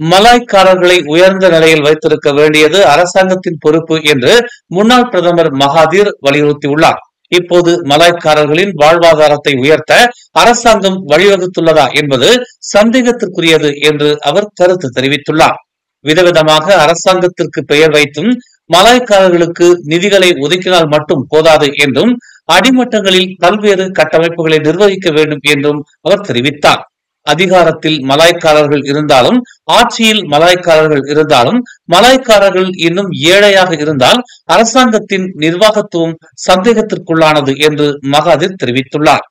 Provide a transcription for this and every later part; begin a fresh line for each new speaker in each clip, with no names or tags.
மலாய்க்காரர்களை உயர்ந்த நிலையில் வைத்திருக்க வேண்டியது அரசாங்கத்தின் பொறுப்பு என்று முன்னாள் பிரதமர் மகாதீர் வலியுறுத்தியுள்ளார். இப்போது மலாய்க்காரர்களின் வாழ்வாதாரத்தை உயர்த்த அரசாங்கம் வழிவகுத்துள்ளதா என்பது சந்தேகத்திற்குரியது என்று அவர் கருத்து தெரிவித்துள்ளார். விதவிதமாக அரசாங்கத்திற்கு பெயர் வைத்தும் மலாய்க்காரர்களுக்கு நிதிகளை ஒதுக்கினால் மட்டும் போதாது என்றும் அடிமட்டங்களில் பல்வேறு கட்டமைப்புகளை நிர்வகிக்க வேண்டும் என்றும் அவர் தெரிவித்தார். அதிகாரத்தில் மலாய்க்காரர்கள் இருந்தாலும் ஆட்சியில் மலாய்க்காரர்கள் இருந்தாலும் மலாய்க்காரர்கள் இன்னும் ஏழையாக இருந்தால் அரசாங்கத்தின் நிர்வாகத்துவம் சந்தேகத்திற்குள்ளானது என்று மகாதீர் தெரிவித்துள்ளார்.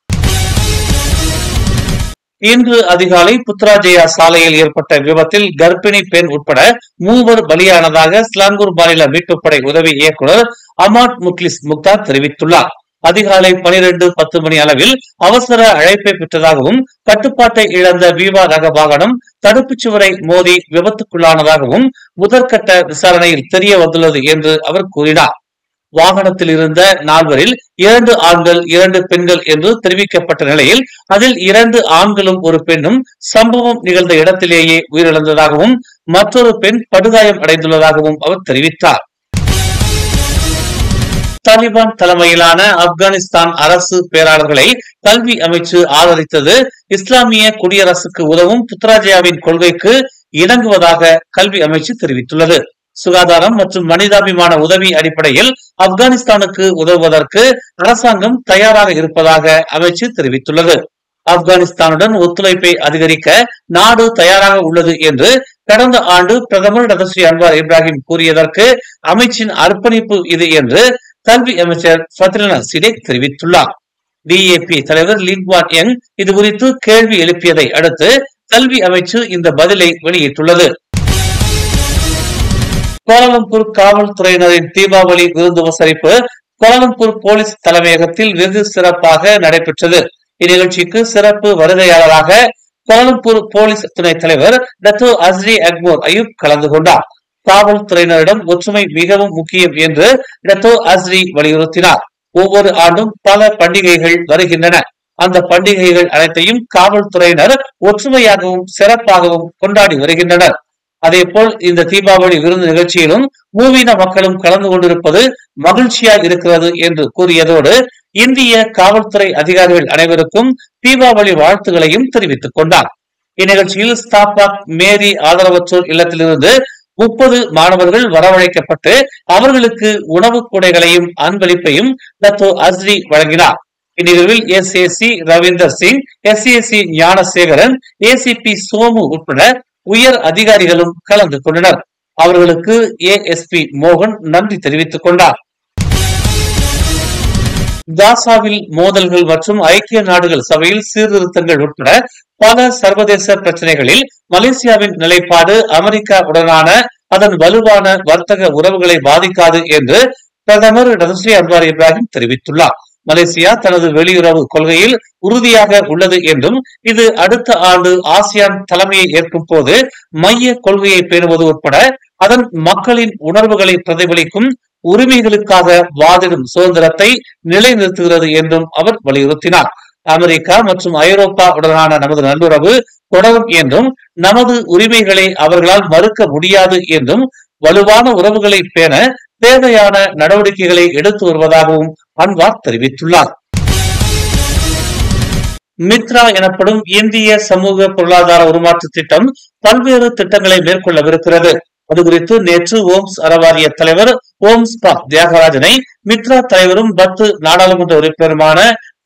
இன்று அதிகாலை புத்ராஜயா சாலையில் ஏற்பட்ட விபத்தில் கர்ப்பிணி பெண் உட்பட 3 பலியானதாக ஸ்லாங்கூர் மாநில மீட்புப்படை உதவி இயக்குநர் அமாட் முக்லிஸ் முக்தார் தெரிவித்துள்ளார். அதிகாலை 12:10 மணி அளவில் அவசர அழைப்பை பெற்றதாகவும் கட்டுப்பாட்டை இழந்த வீவா ரக வாகனம் தடுப்புச் சுவரை மோதி விபத்துக்குள்ளானதாகவும் முதற்கட்ட விசாரணையில் தெரிய வந்துள்ளது என்று அவர் கூறினார். வாகனத்தில் இருந்த 4 2 ஆண்கள் 2 பெண்கள் என்று தெரிவிக்கப்பட்ட நிலையில் அதில் 2 ஆண்களும் ஒரு பெண்ணும் சம்பவம் நிகழ்ந்த இடத்திலேயே உயிரிழந்ததாகவும் மற்றொரு பெண் படுகாயம் அடைந்துள்ளதாகவும் அவர் தெரிவித்தார். தாலிபான் தலைமையிலான ஆப்கானிஸ்தான் அரசு பேராளர்களை கல்வி அமைச்சு ஆதரித்தது இஸ்லாமிய குடியரசுக்கு உதவும் புத்ராஜயாவின் கொள்கைக்கு இணங்குவதாக கல்வி அமைச்சு தெரிவித்துள்ளது. சுகாதாரம் மற்றும் மனிதாபிமான உதவி அடிப்படையில் ஆப்கானிஸ்தானுக்கு உதவுவதற்கு அரசாங்கம் தயாராக இருப்பதாக அமைச்சு தெரிவித்துள்ளது. ஆப்கானிஸ்தானுடன் ஒத்துழைப்பை அதிகரிக்க நாடு தயாராக உள்ளது என்று கடந்த ஆண்டு பிரதமர் டாக்டர் ஸ்ரீ அன்வார் இப்ராஹிம் கூறியதற்கு அமைச்சின் அர்ப்பணிப்பு இது என்று கல்வி அமைச்சர் ஃபத்ரினா சிடேக் தெரிவித்துள்ளார். டிஏபி தலைவர் லின்வான் யங் இது குறித்து கேள்வி எழுப்பியதை அடுத்து கல்வி அமைச்சு இந்த பதிலை வெளியிட்டுள்ளது. கோலாலம்பூர் காவல்துறையினரின் தீபாவளி விருந்து உபசரிப்பு கோலாலம்பூர் போலீஸ் தலைமையகத்தில் வெகு சிறப்பாக நடைபெற்றது. இந்நிகழ்ச்சிக்கு சிறப்பு வருகையாளராக கோலாலம்பூர் போலீஸ் துணைத் தலைவர் டாக்டர் அஸ்ரி அக்மோர் அயூப் கலந்து கொண்டார். காவல்துறையினரிடம் ஒற்றுமை மிகவும் முக்கியம் என்று டாக்டர் அஸ்ரி வலியுறுத்தினார். ஒவ்வொரு ஆண்டும் பல பண்டிகைகள் வருகின்றன. அந்த பண்டிகைகள் அனைத்தையும் காவல்துறையினர் ஒற்றுமையாகவும் சிறப்பாகவும் கொண்டாடி வருகின்றனர். அதேபோல் இந்த தீபாவளி விருந்து நிகழ்ச்சியிலும் மூவின மக்களும் கலந்து கொண்டிருப்பது மகிழ்ச்சியாக இருக்கிறது என்று கூறியதோடு இந்திய காவல்துறை அதிகாரிகள் அனைவருக்கும் தீபாவளி வாழ்த்துகளையும் தெரிவித்துக் கொண்டார். இந்நிகழ்ச்சியில் ஸ்தாபாக் மேரி ஆதரவற்றோர் இல்லத்திலிருந்து 30 மாணவர்கள் வரவழைக்கப்பட்டு அவர்களுக்கு உணவு கூடைகளையும் அன்பளிப்பையும் டாக்டர் அஸ்ரி வழங்கினார். இந்நிகழ்வில் SAC Ravinder Singh, SAC Gnanasekaran, ACP Somu உட்பட உயர் அதிகாரிகளும் கலந்து கொண்டனர். அவர்களுக்கு ஏஎஸ்பி மோகன் நன்றி தெரிவித்துக் கொண்டார். காசாவில் மோதல்கள் மற்றும் ஐக்கிய நாடுகள் சபையில் சீர்திருத்தங்கள் உட்பட பல சர்வதேச பிரச்சனைகளில் மலேசியாவின் நிலைப்பாடு அமெரிக்கா உடனான அதன் வலுவான வர்த்தக உறவுகளை பாதிக்காது என்று பிரதமர் டாக்டர் ஸ்ரீ அன்வார் இப்ராஹிம் தெரிவித்துள்ளார். மலேசியா தனது வெளியுறவு கொள்கையில் உறுதியாக உள்ளது என்றும் இது அடுத்த ஆண்டு ஆசியான் தலைமையை ஏற்கும் போது மைய கொள்கையை பேணுவது உட்பட அதன் மக்களின் உணர்வுகளை பிரதிபலிக்கும் உரிமைகளுக்காக வாதிடும் சுதந்திரத்தை நிலைநிறுத்துகிறது என்றும் அவர் வலியுறுத்தினார். அமெரிக்கா மற்றும் ஐரோப்பா உடனான நமது நல்லுறவு தொடரும் என்றும் நமது உரிமைகளை அவர்களால் மறுக்க முடியாது என்றும் வலுவான உறவுகளை பேண தேவையான நடவடிக்கைகளை எடுத்து வருவதாகவும் அன்வார் தெரிவித்துள்ளார். மித்ரா எனப்படும் இந்திய சமூக பொருளாதார உருமாற்ற திட்டம் பல்வேறு திட்டங்களை மேற்கொள்ளவிருக்கிறது. அது குறித்து நேற்று ஓம்ஸ் அறவாரிய தலைவர் ஓம்ஸ் பா தியாகராஜனை மித்ரா தலைவரும் பத்து நாடாளுமன்ற உறுப்பினருமான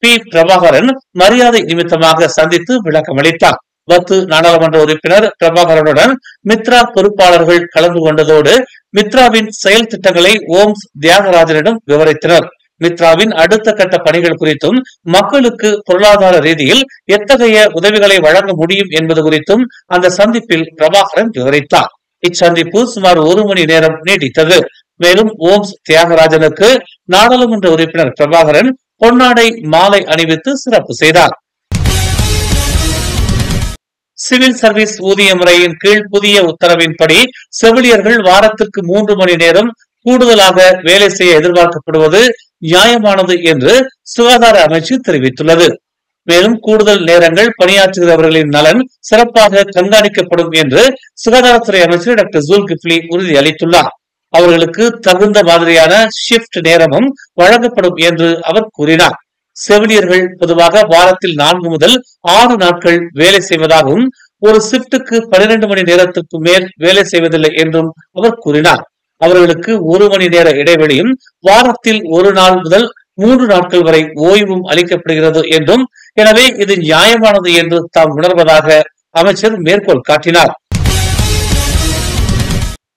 பி பிரபாகரன் மரியாதை நிமித்தமாக சந்தித்து விளக்கம் அளித்தார். பத்து நாடாளுமன்ற உறுப்பினர் பிரபாகரனுடன் மித்ரா பொறுப்பாளர்கள் கலந்து கொண்டதோடு மித்ராவின் செயல் திட்டங்களை ஓம்ஸ் தியாகராஜனிடம் விவரித்தனர். மித்ராவின் அடுத்த கட்ட பணிகள் குறித்தும் மக்களுக்கு பொருளாதார ரீதியில் எத்தகைய உதவிகளை வழங்க முடியும் என்பது குறித்தும் அந்த சந்திப்பில் பிரபாகரன் விவரித்தார். இச்சந்திப்பு சுமார் 1 மணி நேரம் நீடித்தது. மேலும் ஓம்ஸ் தியாகராஜனுக்கு நாடாளுமன்ற உறுப்பினர் பிரபாகரன் பொன்னாடை மாலை அணிவித்து சிறப்பு செய்தார். சிவில் சர்வீஸ் ஊதிய முறையின் கீழ் புதிய உத்தரவின்படி செவிலியர்கள் வாரத்திற்கு 3 மணி நேரம் கூடுதலாக வேலை செய்ய எதிர்பார்க்கப்படுவது நியாயமானது என்று சுகாதார அமைச்சு தெரிவித்துள்ளது. மேலும் கூடுதல் நேரங்கள் பணியாற்றுகிறவர்களின் நலன் சிறப்பாக கண்காணிக்கப்படும் என்று சுகாதாரத்துறை அமைச்சர் டாக்டர் ஜுல்கிஃப்லி உறுதியளித்துள்ளார். அவர்களுக்கு தகுந்த மாதிரியான ஷிப்ட் நேரமும் வழங்கப்படும் என்று அவர் கூறினார். செவிலியர்கள் பொதுவாக வாரத்தில் 4 முதல் 6 நாட்கள் வேலை செய்வதாகவும் ஒரு ஷிப்டுக்கு 12 மணி நேரத்திற்கு மேல் வேலை செய்வதில்லை என்றும் அவர் கூறினார். அவர்களுக்கு 1 மணி நேர இடைவெளியும் வாரத்தில் 1 நாள் முதல் 3 நாட்கள் வரை ஓய்வும் அளிக்கப்படுகிறது என்றும், எனவே இது நியாயமானது என்று தாம் உணர்வதாக அமைச்சர் மேற்கோள் காட்டினார்.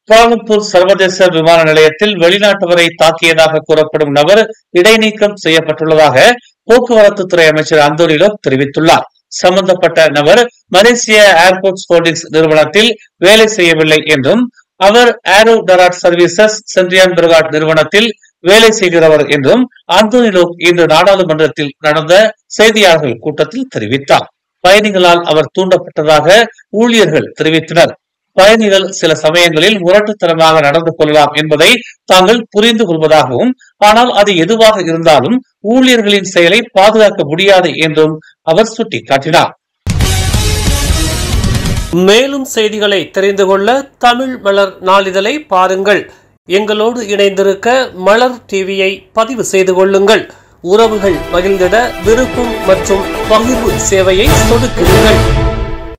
கோலாலம்பூர் சர்வதேச விமான நிலையத்தில் வெளிநாட்டவரை தாக்கியதாக கூறப்படும் நபர் இடைநீக்கம் செய்யப்பட்டுள்ளதாக போக்குவரத்து துறை அமைச்சர் அந்தோனி லோக் தெரிவித்துள்ளார். சம்பந்தப்பட்ட நபர் மலேசிய ஏர்போர்ட்ஸ் ஹோல்டிங்ஸ் நிறுவனத்தில் வேலை செய்யவில்லை என்றும், அவர் ஏரோ டராட் சர்வீசஸ் சென்ட்ரியான் பிர்காட் நிறுவனத்தில் வேலை செய்கிறவர் என்றும் அந்தோனி லோக் இன்று நாடாளுமன்றத்தில் நடந்த செய்தியாளர்கள் கூட்டத்தில் தெரிவித்தார். பயணிகளால் அவர் தூண்டப்பட்டதாக ஊழியர்கள் தெரிவித்தனர். பயணிகள் சில சமயங்களில் முரட்டுத்தனமாக நடந்து கொள்ளலாம் என்பதை தாங்கள் புரிந்து கொள்வதாகவும், ஆனால் அது எதுவாக இருந்தாலும் ஊழியர்களின் செயலை பாதுகாக்க முடியாது என்றும் அவர் சுட்டிக்காட்டினார்.
மேலும் செய்திகளை தெரிந்து கொள்ள தமிழ் மலர் நாளிதழை பாருங்கள். எங்களோடு இணைந்திருக்க மலர் டிவியை பதிவு செய்து கொள்ளுங்கள். உறவுகள் மகிழ்ந்திட விருப்பம் மற்றும் பகிர்வு சேவையை சொடுக்குங்கள்.